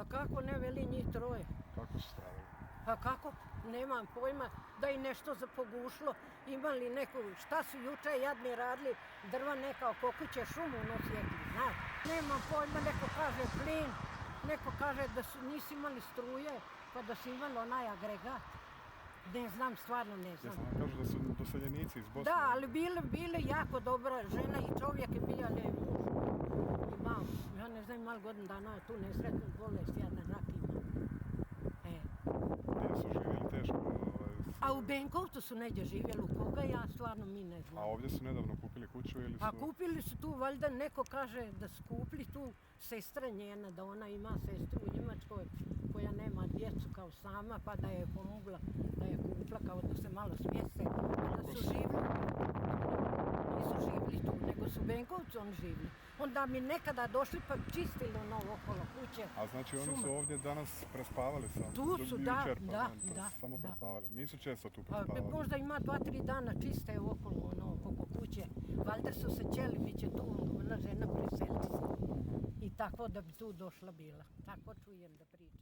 A kako ne, veli njih troje. Kako su stradali? A kako? Nemam pojma da je nešto pogušlo. Imali neku, šta su juče jadni radili, drva neka oko kuće šumu nosjekli, znaš. Nemam pojma, neko kaže plin, neko kaže da nisu imali struje, pa da su imali onaj agregat. Ne znam, stvarno ne znam. Jesam vam kažu da su doseljenici iz Bosne? Da, ali bile jako dobra žena i čovjek je bio, ali muž. Imam, ja ne znam, malo godinu dana tu nesretnu bolest, jadan rak imam. Gdje su živjeli teško? A u Benkovcu su neđe živjeli, u koga ja stvarno mi ne znam. A ovdje su nedavno kupili kuću ili su... A kupili su tu, valjda neko kaže da su kupili tu sestra njena, da ona ima sestru u Njemačkoj koja nema djecu kao sama, pa da je pomogla, da je kupila kao da se malo smjeste, da su živjeli. Nisu živjeli tu, nego su u Benkovcu oni živjeli. Onda mi nekada došli pa čistili ono okolo kuće. A znači oni su ovdje danas prespavali samo? Tu su, da. Samo prespavali, nisu često tu prespavali? Možda ima 2-3 dana čiste okolo ono, oko kuće. Valjda su se ćeli, bit će tu ona žena preseliti se. I tako da bi tu došla bila. Tako čujem da priča.